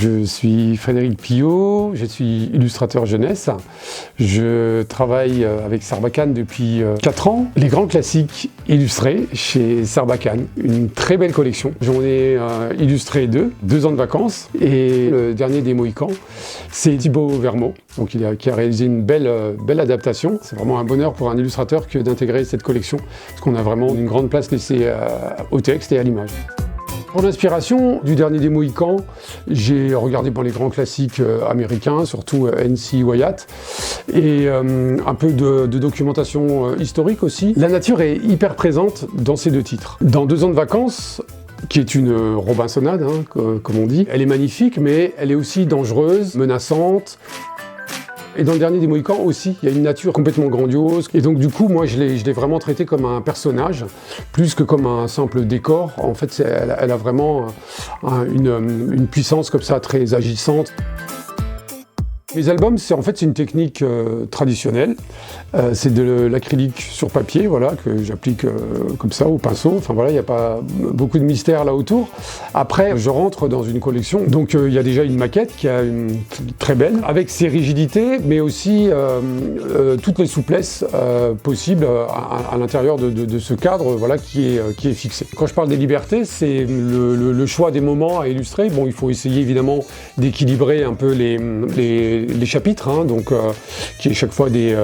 Je suis Frédéric Pillot, je suis illustrateur jeunesse. Je travaille avec Sarbacane depuis 4 ans. Les grands classiques illustrés chez Sarbacane, une très belle collection. J'en ai illustré 2 ans de vacances. Et le dernier des Mohicans, c'est Thibaut Vermeau, donc qui a réalisé une belle adaptation. C'est vraiment un bonheur pour un illustrateur que d'intégrer cette collection, parce qu'on a vraiment une grande place laissée au texte et à l'image. Pour l'inspiration du dernier des Mohicans, j'ai regardé les grands classiques américains, surtout N.C. Wyatt, et un peu de documentation historique aussi. La nature est hyper présente dans ces 2 titres. Dans 2 ans de vacances, qui est une Robinsonade, comme on dit, elle est magnifique, mais elle est aussi dangereuse, menaçante. Et dans le dernier des Mohicans aussi, il y a une nature complètement grandiose. Et donc du coup, moi, je l'ai vraiment traité comme un personnage, plus que comme un simple décor. En fait, elle a vraiment une puissance comme ça, très agissante. Mes albums, c'est une technique traditionnelle. C'est de l'acrylique sur papier, voilà, que j'applique comme ça au pinceau. Enfin voilà, il n'y a pas beaucoup de mystère là autour. Après, je rentre dans une collection. Donc il y a déjà une maquette qui est très belle, avec ses rigidités, mais aussi toutes les souplesses possibles à l'intérieur de ce cadre, voilà, qui est fixé. Quand je parle des libertés, c'est le choix des moments à illustrer. Bon, il faut essayer évidemment d'équilibrer un peu les chapitres, donc qui est chaque fois des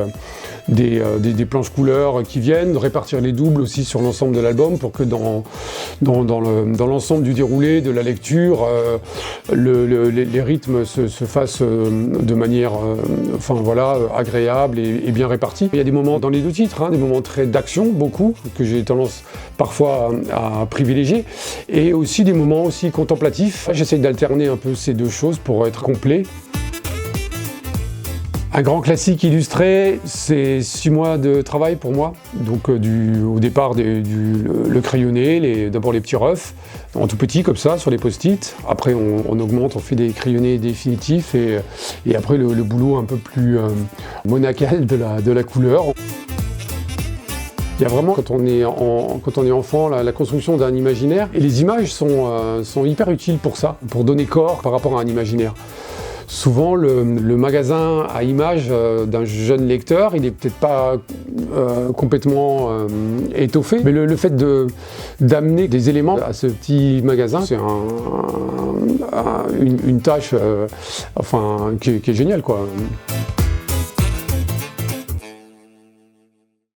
planches couleurs qui viennent, de répartir les doubles aussi sur l'ensemble de l'album pour que dans l'ensemble du déroulé, de la lecture, les rythmes se fassent de manière agréable et bien répartie. Il y a des moments dans les 2 titres, des moments très d'action, beaucoup, que j'ai tendance parfois à privilégier, et aussi des moments aussi contemplatifs. J'essaye d'alterner un peu ces 2 choses pour être complet. Un grand classique illustré, c'est 6 mois de travail pour moi. Donc au départ, le crayonné, d'abord les petits refs, en tout petit comme ça, sur les post-it. Après on augmente, on fait des crayonnés définitifs et après le boulot un peu plus monacal de la couleur. Il y a vraiment, quand on est enfant, la construction d'un imaginaire. Et les images sont hyper utiles pour ça, pour donner corps par rapport à un imaginaire. Souvent, le magasin à images d'un jeune lecteur, il n'est peut-être pas complètement étoffé, mais le fait d'amener des éléments à ce petit magasin, c'est une tâche qui est géniale, quoi.